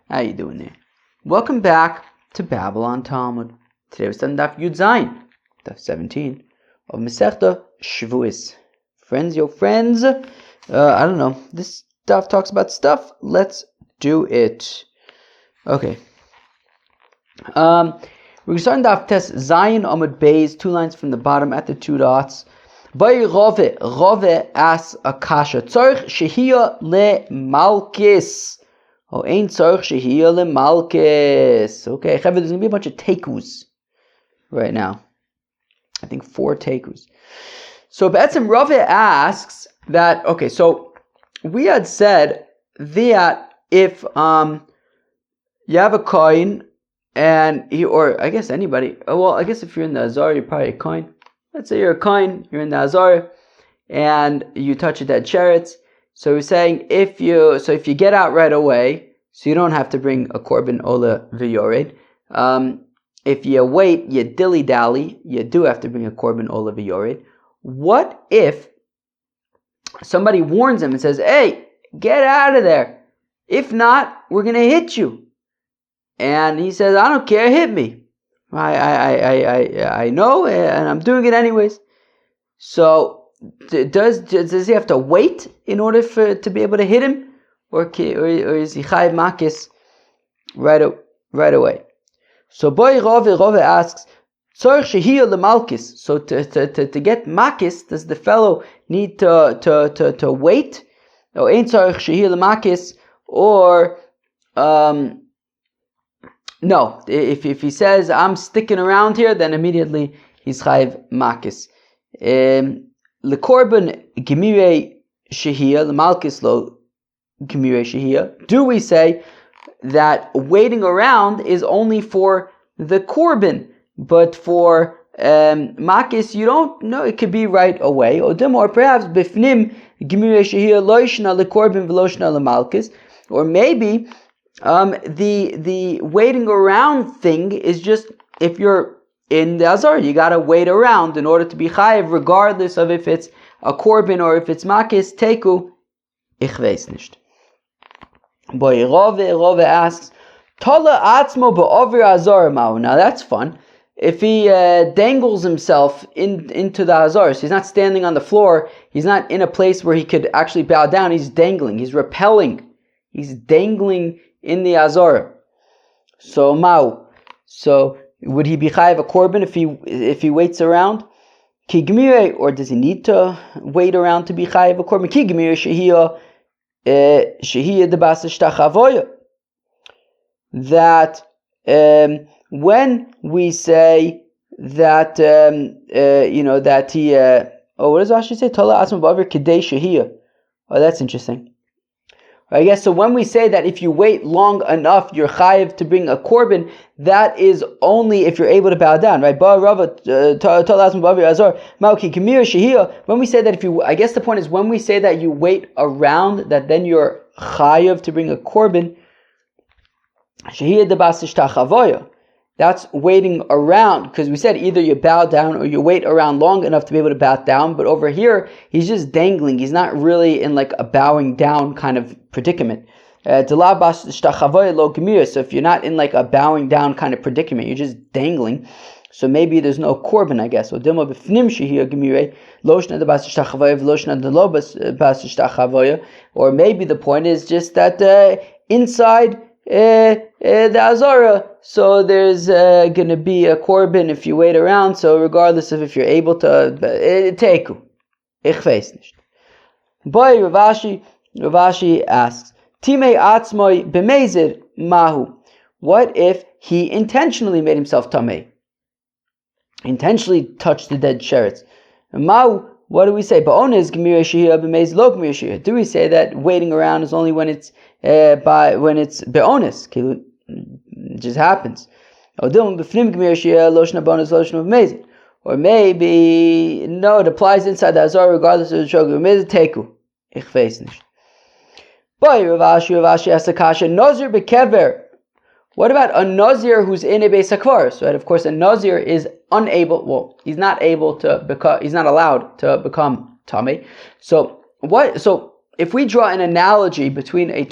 How you doing there? Welcome back to Babylon Talmud. Today we're studying Daf Yud Zayin, Daf 17 of Masechta Shevuos. Friends, I don't know. This Daf talks about stuff. Let's do it. Okay. We're starting Daf Tes Zayin Amud Beis, 2 lines from the bottom at the 2 dots. Bay Rove asks Akasha Tzorich Shehia Le Malkis. Oh, ain't tzarich shehiyah lemalkis. Okay, Chaver, there's going to be a bunch of tekus right now. I think 4 tekus. So Be'etzim Rave asks that, okay, so we had said that if you have a coin and or I guess anybody, I guess if you're in the Azar, you're probably a coin. Let's say you're a coin, you're in the Azar, and you touch a dead sheretz. So we're saying if you get out right away, so you don't have to bring a korban ola v'yored. If you wait, you dilly dally, you do have to bring a korban ola v'yored. What if somebody warns him and says, "Hey, get out of there. If not, we're gonna hit you." And he says, "I don't care, hit me. I know, and I'm doing it anyways." So does he have to wait in order to be able to hit him, or is he chayiv makis right away? So boy Rove asks, tzorich shehiyah lemalkis. So to get makis, does the fellow need to wait? Or ain't tzorich shehiyah lemakis? Or no? If he says I'm sticking around here, then immediately he's chayiv makis. Lekorban gemirei shehiyah, lemalkis lo gemirei shehiyah. Do we say that waiting around is only for the korban, but for makis you don't know? It could be right away. Or perhaps bifnim gemirei shehiyah lo yishna lekorban v'lo yishna lemalkis. Or maybe the waiting around thing is just if you're in the Azar, you gotta wait around in order to be chayiv, regardless of if it's a korban or if it's makis. Teku, ich weiß nicht. Boy, Rove asks, Tola atzmo ba'ovir Azar ma'u. Now that's fun. If he dangles himself into the Azar, so he's not standing on the floor, he's not in a place where he could actually bow down, he's dangling, he's rappelling, he's dangling in the Azar. So ma'u. So would he be chayiv a korban if he waits around? Ki gemire, or does he need to wait around to be chayiv a korban? Ki gemire shehiyah debas shtachavoya. That when we say that that he what does Rashi say? Tola atzma ba'aver kedei shehiyah. Oh, that's interesting. I guess so. When we say that if you wait long enough, you're chayiv to bring a korban, that is only if you're able to bow down, right? When we say that I guess the point is when we say that you wait around, that then you're chayiv to bring a korban. That's waiting around, because we said either you bow down or you wait around long enough to be able to bow down. But over here, he's just dangling. He's not really in like a bowing down kind of predicament. So if you're not in like a bowing down kind of predicament, you're just dangling. So maybe there's no korban, I guess. Or maybe the point is just that inside the Azara, so there's going to be a korban if you wait around. So regardless of if you're able to, teku, ich weiß nicht. Boy, Ravashi asks, Timei atzmoi b'mezir mahu. What if he intentionally made himself tamei? Intentionally touched the dead sheretz. Mahu, what do we say? Ba'ones gemirei shehiyah b'mezir lo gemirei shehiyah. Do we say that waiting around is only when it's be'ones? It just happens. Or maybe no, it applies inside the Azar regardless of the shogeg. Teku, ich weiß nicht. Boy, Ravashi asks a kasha, Nazir bekever. What about a Nazir who's in a Beis HaKvaros? Right? Of course, a Nazir is unable. Well, he's not allowed to become Tamei. So what? So if we draw an analogy between a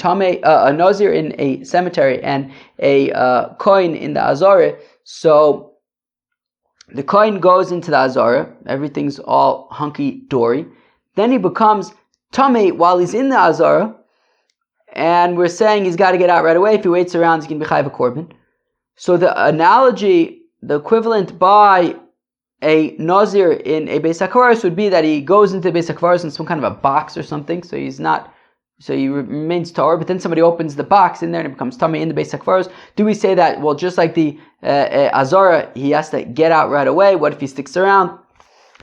nazir in a cemetery and a kohen in the azara, so the kohen goes into the azara, everything's all hunky-dory, then he becomes tamei while he's in the azara, and we're saying he's got to get out right away. If he waits around, he can be chayav a korban. So the analogy, the equivalent by a nazir in a beis hakvaros would be that he goes into the beis hakvaros in some kind of a box or something, so he remains tahor, but then somebody opens the box in there and it becomes tamei in the beis hakvaros. Do we say that, well, just like the azara, he has to get out right away? What if he sticks around?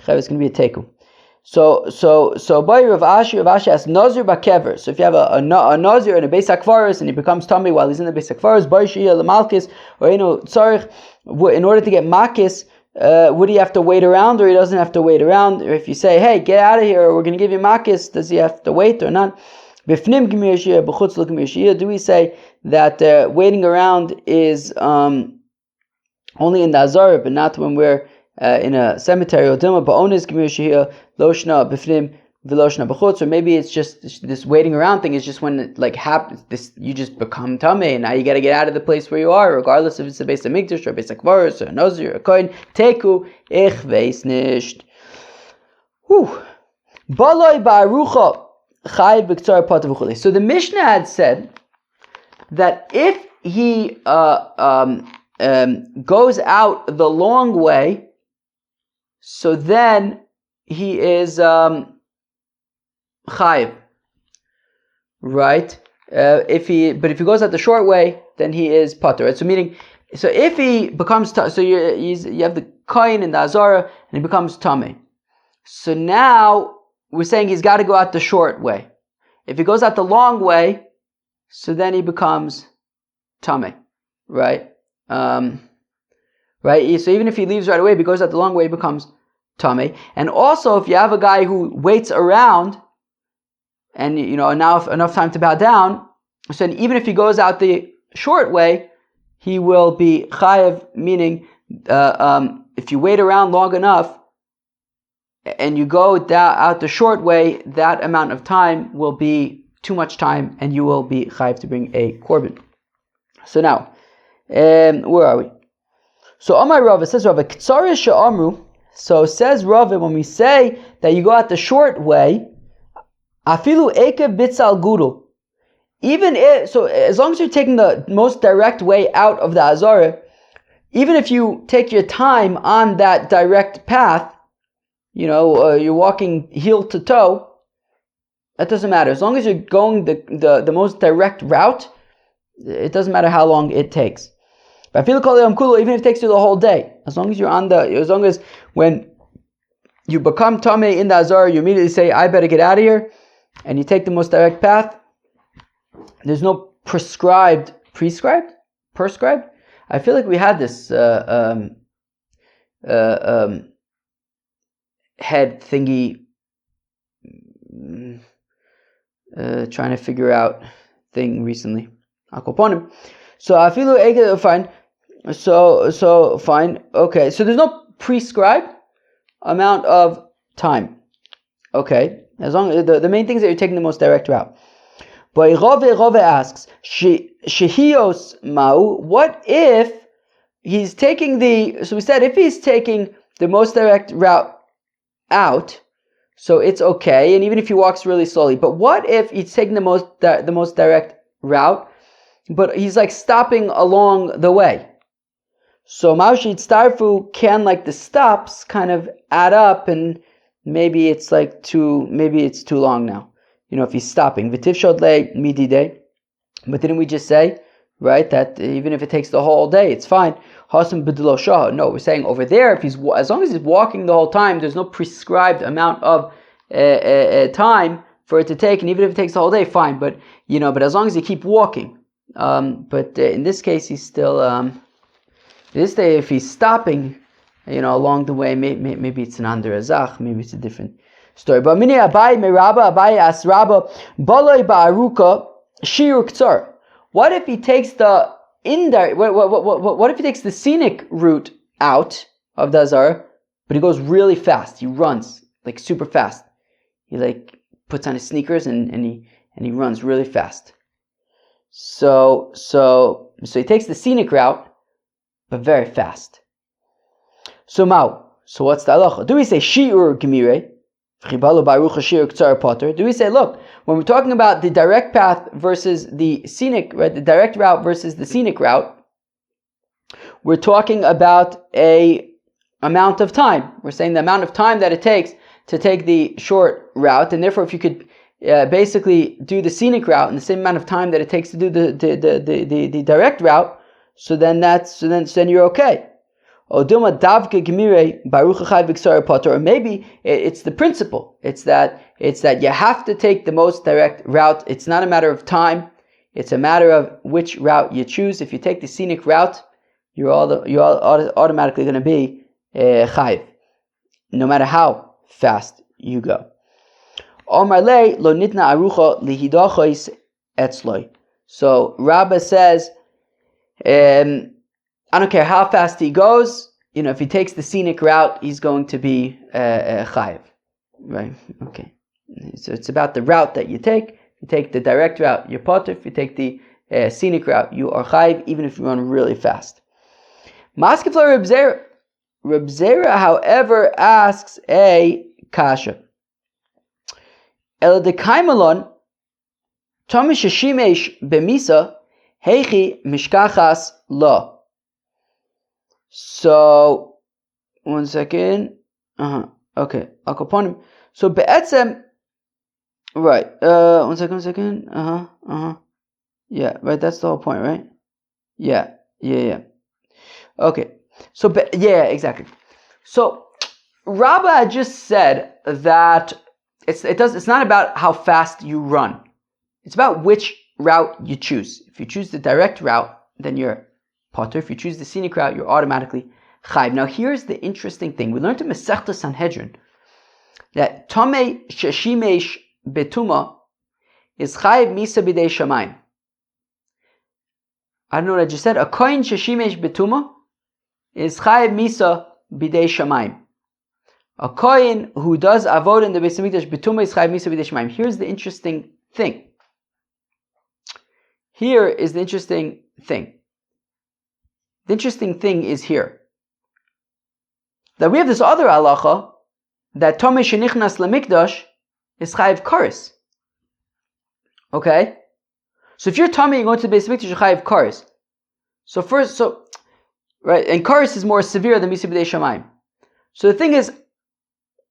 It's going to be a teku. So by Rav Ashi asks nazir bakever. So if you have a nazir in a beis hakvaros and he becomes tamei while he's in the beis hakvaros, by shiyah lemalkis or tzarich, in order to get makis, would he have to wait around, or he doesn't have to wait around? Or if you say, hey, get out of here, or we're going to give you makis, does he have to wait or not? Do we say that waiting around is only in the azara, but not when we're in a cemetery? Or maybe it's just this waiting around thing is just when it happens. You just become tamei, and now you got to get out of the place where you are, regardless if it's a beis hamikdash or a beis hakvaros or a nazir or a kohen. Teku ich weiß nicht. Baloi ba'arucha chayiv b'ktsar patav v'chulei. So the Mishnah had said that if he goes out the long way, so then he is chayiv, right? If he goes out the short way, then he is pater. Right? So if he becomes you have the kohen in the azara and he becomes tamei. So now we're saying he's got to go out the short way. If he goes out the long way, so then he becomes tamei, right? Right. So even if he leaves right away, if he goes out the long way, he becomes tamei. And also, if you have a guy who waits around, and now enough time to bow down, so even if he goes out the short way, he will be chayav. Meaning, if you wait around long enough and you go out the short way, that amount of time will be too much time, and you will be chayav to bring a korban. So now, where are we? So Amar Rava says, Rava Ktsarish Sha'amru. So says Rava, when we say that you go out the short way, Afilu Ekev Bitzal Gudel. Even if, so as long as you're taking the most direct way out of the Azara, even if you take your time on that direct path, you're walking heel to toe, that doesn't matter. As long as you're going the most direct route, it doesn't matter how long it takes. But even if it takes you the whole day, as long as when you become tamei in the Azara, you immediately say, I better get out of here, and you take the most direct path, there's no prescribed? I feel like we had this head thingy, trying to figure out thing recently. So I feel like fine. So fine. Okay. So there's no prescribed amount of time. Okay. As long as the main thing is that you're taking the most direct route. But Rove asks, Shehios Mau, what if he's taking so we said if he's taking the most direct route out, so it's okay, and even if he walks really slowly. But what if he's taking the most direct route, but he's stopping along the way? So Maushid Starfu can the stops kind of add up, and maybe it's too long now. If he's stopping. V'tivshod midi day. But didn't we just say, right, that even if it takes the whole day, it's fine. Hasam b'dilo shah. No, we're saying over there, as long as he's walking the whole time, there's no prescribed amount of time for it to take, and even if it takes the whole day, fine. But as long as you keep walking. But in this case, he's still. This day, if he's stopping, along the way, maybe it's an under azach, maybe it's a different story. But mini Abai meraba Abai asks Rabba baloi ba'aruka shir ktsar. What if he takes the indirect? What if he takes the scenic route out of the Azar, but he goes really fast? He runs super fast. He puts on his sneakers and he runs really fast. So he takes the scenic route, but very fast. So what's the halacha? Do we say shiur gemire? Do we say, look, when we're talking about the direct path versus the scenic, right, the direct route versus the scenic route, we're talking about a amount of time. We're saying the amount of time that it takes to take the short route, and therefore if you could basically do the scenic route in the same amount of time that it takes to do the direct route, so then you're okay. Or maybe it's the principle. It's that you have to take the most direct route. It's not a matter of time. It's a matter of which route you choose. If you take the scenic route, you're automatically going to be chayiv, no matter how fast you go. So Rabbah says, I don't care how fast he goes. If he takes the scenic route, he's going to be chayiv, right? Okay. So it's about the route that you take. If you take the direct route, you're potter. If you take the scenic route, you are chayiv, even if you run really fast. Maskefla Reb Zera, however, asks a kasha. El dekaimalon tomish shimesh bemisa heichi mishkachas lo. So, 1 second. Okay, Akoponim. So, be'etzem, right. 1 second. Yeah, right. That's the whole point, right? Yeah. Okay. So, yeah, exactly. So, Rabbah just said that it's not about how fast you run. It's about which route you choose. If you choose the direct route, then you're potter. If you choose the scenic route, you're automatically chayiv. Now, here's the interesting thing. We learned in Masechta Sanhedrin that Tomei Sheshimesh Betuma is chayiv misa b'dei shamayim. I don't know what I just said. A kohen Sheshimesh Betuma is chayiv misa b'dei shamayim. A kohen who does avod in the Beis Hamikdash Betuma is chayiv misa b'dei shamayim. Here's the interesting thing. The interesting thing is here that we have this other halacha that Tomei shenichnas lemikdash is chayiv kares. Okay, so if you're Tomei, you're going to the Beis Hamikdash, you're chayiv kares. Right, and kares is more severe than misa b'dei shamayim. So the thing is,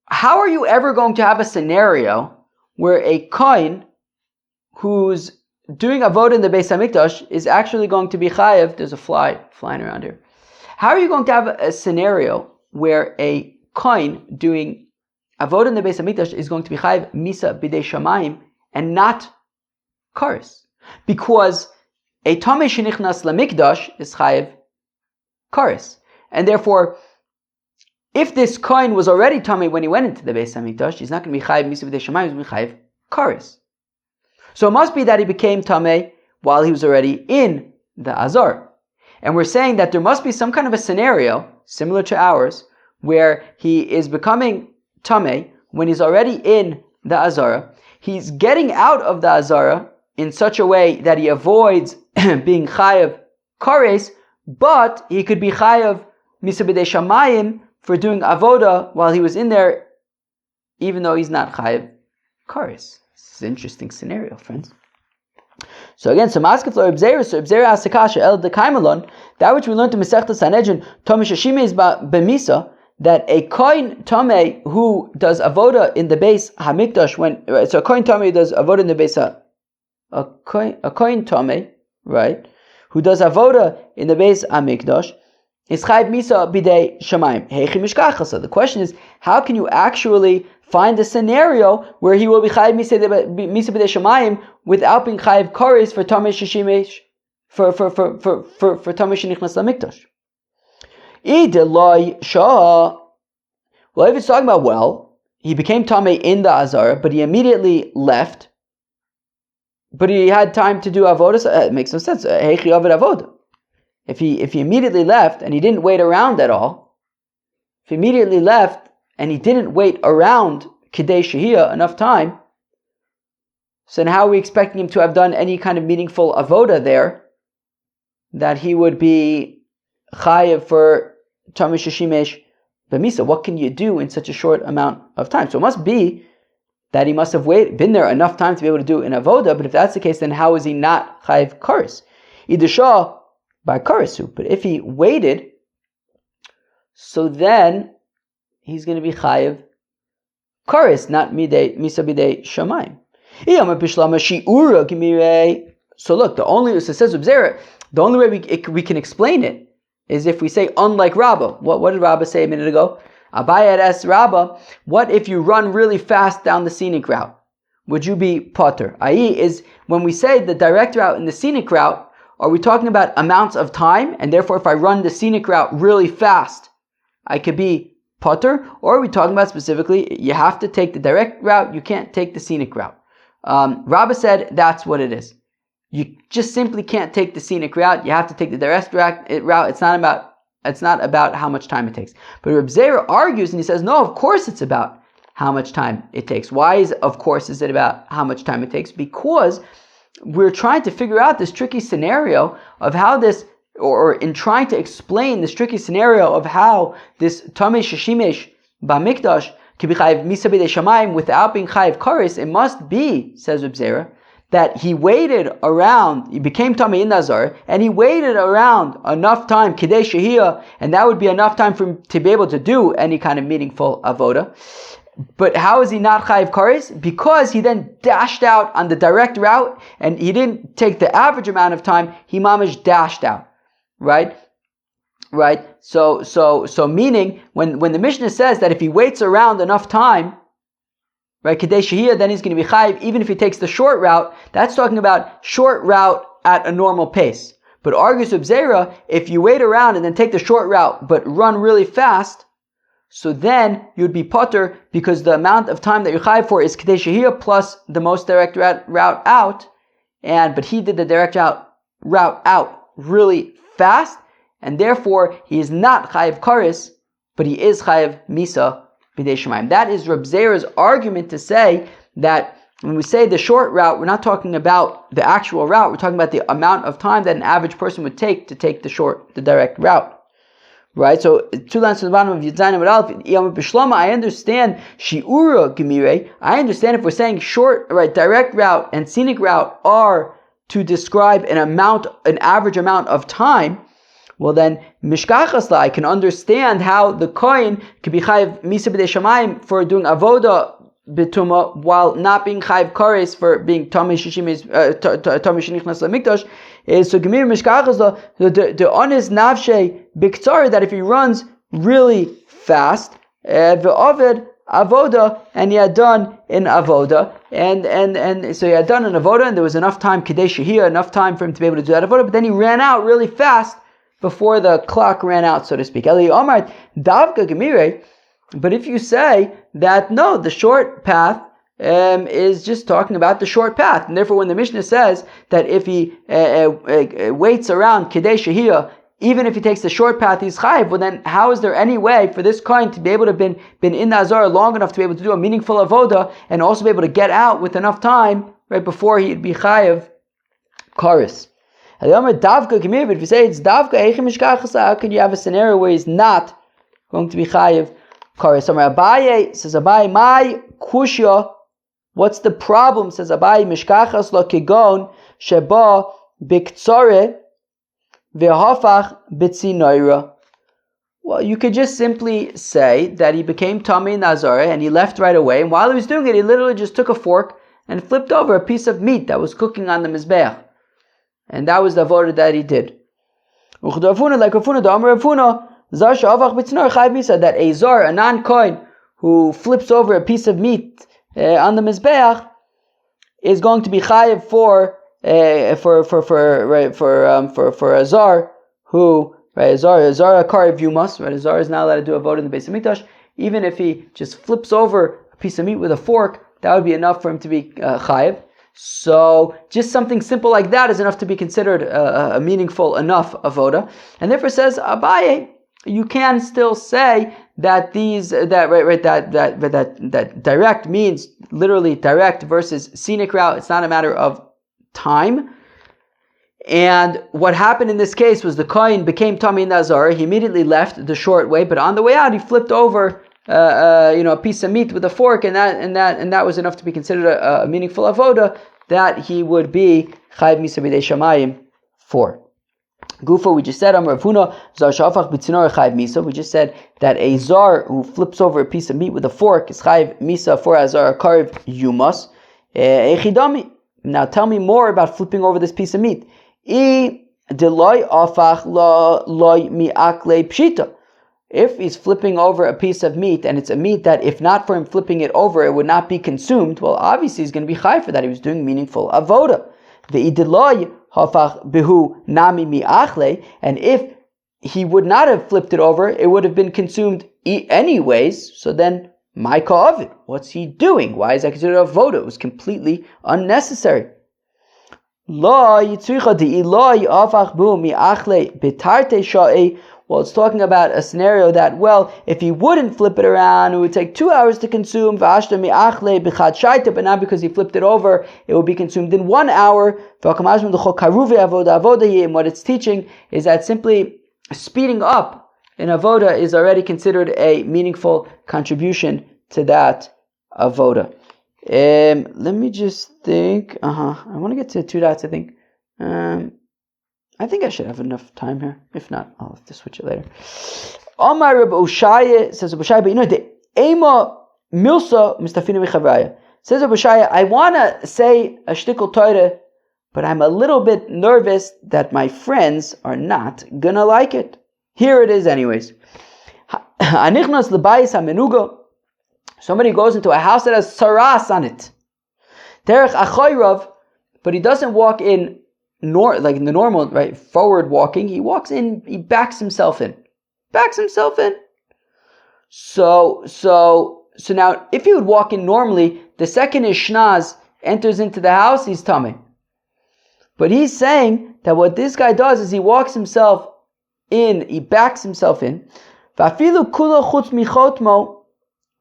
how are you ever going to have a scenario where a kohen who's doing avodah in the Beis Hamikdash is actually going to be chayiv? There's a fly flying around here. How are you going to have a scenario where a kohen doing avodah in the Beis Hamikdash is going to be chayiv misa b'dei shamayim and not kares? Because a tamei shenichnas lemikdash is chayiv kares, and therefore, if this kohen was already tamei when he went into the Beis Hamikdash, he's not going to be chayiv misa b'dei shamayim. He's going to be chayiv kares. So it must be that he became tamei while he was already in the Azar. And we're saying that there must be some kind of a scenario, similar to ours, where he is becoming tamei when he's already in the Azara. He's getting out of the Azara in such a way that he avoids being chayav kares, but he could be chayav misa b'dei shamayim for doing avoda while he was in there, even though he's not chayav kares. This is an interesting scenario, friends. So again, so Maskefla Reb Zera asks Akasha El Dekaimalon, that which we learned in Masechta Sanhedrin, Tomei Sheshime is b'misa, that a kohen tamei who does avoda in the Beis Hamikdash, so a kohen tamei does avoda in the Beis a kohen tamei, right, who does avoda in the Beis Hamikdash is chayiv misa b'dei shamayim. Heichi mishkachasa. The question is, how can you actually find a scenario where he will be chayiv misa b'dei shamayim without being chayiv kares for tamei shishimesh for tamei shenichnas lamikdash? Well, if it's talking about, he became tamei in the Azara, but he immediately left, but he had time to do avodah, it makes no sense. Heichi avid avodah. If he immediately left and he didn't wait around at all, if he immediately left and he didn't wait around kidei shehiyah enough time, So then how are we expecting him to have done any kind of meaningful avoda there, that he would be chayiv for Tamei Sheshimesh b'misa? What can you do in such a short amount of time? So it must be that he must have been there enough time to be able to do an avoda, but if that's the case, then how is he not chayiv kares? Idusha by karesu. But if he waited, so then he's going to be chayiv kares, not misa bidei shamayim. So look, the only way we can explain it is if we say unlike Rabbah. What did Rabbah say a minute ago? Abaye had asked Rabbah, what if you run really fast down the scenic route? Would you be potter? I.e., is when we say the direct route and the scenic route, are we talking about amounts of time, and therefore if I run the scenic route really fast, I could be potter? Or are we talking about specifically, you have to take the direct route, you can't take the scenic route? Rabbah said that's what it is. You just simply can't take the scenic route. You have to take the direct route. It's not about how much time it takes. But Reb Zera argues and he says, no, of course it's about how much time it takes. Why is it about how much time it takes? Because we're trying to figure out this tricky scenario of how this, or in trying to explain this tricky scenario of how this Tamei Sheshimesh B'Mikdash can be chayiv misa b'dei shamayim without being chayiv kares. It must be, says Reb Zera, that he waited around, he became Tamei in Nazar, and he waited around enough time, Kidei Shehiyah, and that would be enough time for him to be able to do any kind of meaningful avoda. But how is he not chayiv kares? Because he then dashed out on the direct route, and he didn't take the average amount of time, he mamish dashed out. Right? So meaning, when the Mishnah says that if he waits around enough time, right, Kidei Shehiyah, then he's going to be chayiv, even if he takes the short route. That's talking about short route at a normal pace. But argues Reb Zera, if you wait around and then take the short route, but run really fast, so then you'd be potter, because the amount of time that you're chayiv for is Kidei Shehiyah plus the most direct route out, but he did the direct route out really fast, and therefore he is not chayiv kares, but he is chayiv misa b'dei shamayim. That is Reb Zera's argument to say that when we say the short route, we're not talking about the actual route, we're talking about the amount of time that an average person would take to take the direct route. Right? So, 2 lines from the bottom of Yudzayin Amud Aleph, I understand shi'ura gemire, I understand if we're saying short, right, direct route and scenic route are to describe an average amount of time, well then, mishkachasla, I can understand how the kohen could be chayiv misa b'dei shamayim for doing avoda b'tuma while not being chayiv kares for being tamei shenichnas lemikdash. So gemir mishkachasla, the honest navshe biktzar, that if he runs really fast, ve'oved avoda, and he had done in avoda, and so he had done an avoda, and there was enough time Kidei Shehiyah, enough time for him to be able to do that avoda, but then he ran out really fast before the clock ran out, so to speak. Eli Omar davka gemire. But if you say that no, the short path is just talking about the short path, and therefore when the Mishnah says that if he waits around Kidei Shehiyah, even if he takes the short path, he's chayiv, well then how is there any way for this kohen to be able to have been in Nazar long enough to be able to do a meaningful avoda and also be able to get out with enough time right before he'd be chayiv kares? But if you say it's davka, how can you have a scenario where he's not going to be chayiv kares? Abaye says, Abaye, my kushya, what's the problem? Says Abaye, mishkachas lo kigon sheba biktzore v'hafach b'tzinoira. Well, you could just simply say that he became Tamei Nazareh and he left right away, and while he was doing it, he literally just took a fork and flipped over a piece of meat that was cooking on the mizbeach. And that was the avodah that he did. That a zar, a non-kohen, who flips over a piece of meat on the mizbeach, is going to be chayiv for a zar who, right, a zar akar yumas, right, a zar is not allowed to do a vote in the Beis Hamikdash. Even if he just flips over a piece of meat with a fork, that would be enough for him to be chayiv. So just something simple like that is enough to be considered a meaningful enough avoda, and therefore says Abaye, you can still say that that direct means literally direct versus scenic route. It's not a matter of time. And what happened in this case was the Kohen became Tamei Nazar. He immediately left the short way, but on the way out he flipped over a piece of meat with a fork, and that was enough to be considered a meaningful avoda that he would be Chayv Misa B'dei Shamayim for. Gufa, we just said, Amar Avuna, Zar Shafach B'tzinor Chayv Misa. We just said that a Zar who flips over a piece of meat with a fork is Chayv Misa for Azar Karv Yumas. Echidami. Now tell me more about flipping over this piece of meat. If he's flipping over a piece of meat, and it's a meat that if not for him flipping it over, it would not be consumed, well, obviously he's going to be chai for that. He was doing meaningful avoda. And if he would not have flipped it over, it would have been consumed anyways. So then, my ka'avid, what's he doing? Why is that considered avoda? It was completely unnecessary. Well, it's talking about a scenario that, well, if he wouldn't flip it around, it would take 2 hours to consume, but not because he flipped it over, it would be consumed in 1 hour. And what it's teaching is that simply speeding up in avoda is already considered a meaningful contribution to that avoda. Let me just think. I want to get to 2 dots, I think. I think I should have enough time here. If not, I'll have to switch it later. Amar Reb Oshaya, says Reb Oshaya, but the Ema Milsa Mustafina Michavraya. Says Reb Oshaya, I want to say a shtickle Torah, but I'm a little bit nervous that my friends are not going to like it. Here it is anyways. Anichnas L'bayis HaMenuga. Somebody goes into a house that has saras on it. Derech Achoyrav, but he doesn't walk in like in the normal, right, forward walking. He walks in, he backs himself in. So now, if he would walk in normally, the second his shnaz enters into the house, he's tameh. But he's saying that what this guy does is he walks himself in, he backs himself in. V'afilu kula chutz michotmo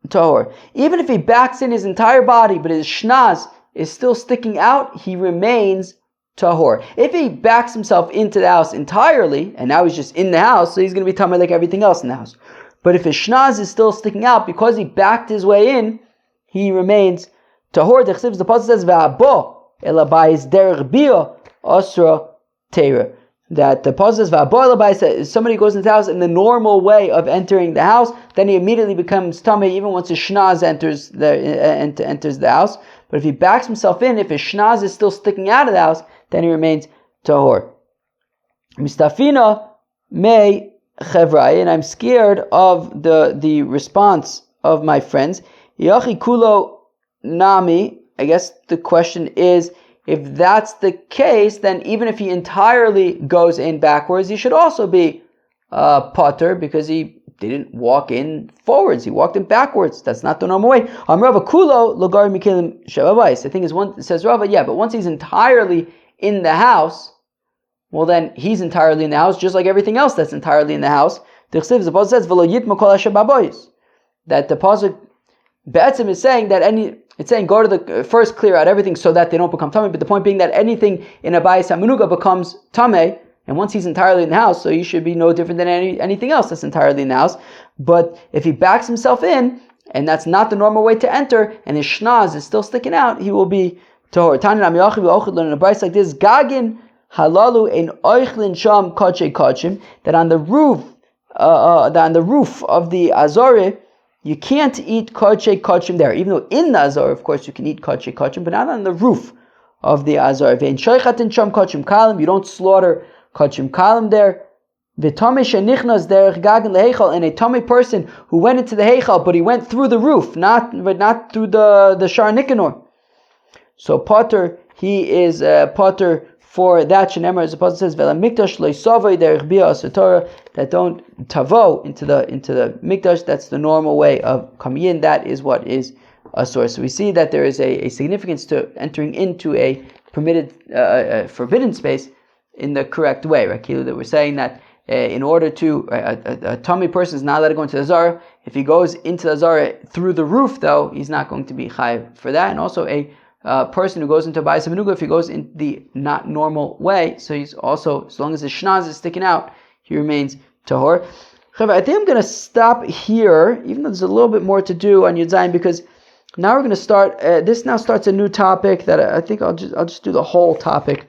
tahor. Even if he backs in his entire body, but his shnaz is still sticking out, he remains tahor. If he backs himself into the house entirely, and now he's just in the house, so he's going to be tameh like everything else in the house. But if his shnaz is still sticking out because he backed his way in, he remains tahor. The pasuk says va'abo elabayis derech bia asra teira. That the pasuk says va'abo elabayis, if somebody goes into the house in the normal way of entering the house, then he immediately becomes tameh even once his shnaz enters the house. But if he backs himself in, if his shnaz is still sticking out of the house, then he remains tahor. Mistafina may chevrai, and I'm scared of the response of my friends. Yachi kulo nami. I guess the question is, if that's the case, then even if he entirely goes in backwards, he should also be pater, because he didn't walk in forwards, he walked in backwards. That's not the normal way. Rava kulo logar mikelim shavavais. The thing is, it says Rava, yeah, but once he's entirely in the house, well then he's entirely in the house, just like everything else that's entirely in the house. The pasuk says that the pasuk Be'etzim is saying that it's saying go to the first clear out everything so that they don't become tamei. But the point being that anything in a bayis hamenuga becomes tamei, and once he's entirely in the house, so he should be no different than anything else that's entirely in the house. But if he backs himself in, and that's not the normal way to enter, and his shnaz is still sticking out, he will be tahor. Tanin am yachiv ochid learn a bayis like this: Gagin halalu ein oichlin sham kachei kachim. That on the roof of the azorah, you can't eat kachei kachim there. Even though in the azorah, of course, you can eat kachei kachim, but not on the roof of the azorah. Vein shoichatin sham kachim kalim. You don't slaughter kachim kalim there. V'tamei shenichnas derech gagin leheichal, and a tamei person who went into the heichal, but he went through the roof, not through the shar nikanor. So pater, he is pater for that. Shenemar, as the pasuk says, "Vela mikdash loisavay derech bia asatora," that don't tavo into the mikdash. That's the normal way of coming in. That is what is asur. So we see that there is a significance to entering into a permitted, forbidden space in the correct way. Right? That we're saying that in order to, a tummy person is not allowed to go into the Zara. If he goes into the Zara through the roof, though, he's not going to be chayiv for that. And also a person who goes into Bayis Menuga, if he goes in the not normal way, so he's also, as long as his shnaz is sticking out, he remains tahor. I think I'm going to stop here, even though there's a little bit more to do on Yud Zayin, because now we're going to start, this now starts a new topic that I think I'll just do the whole topic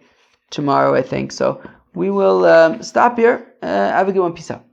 tomorrow, I think. So we will stop here. Have a good one. Peace out.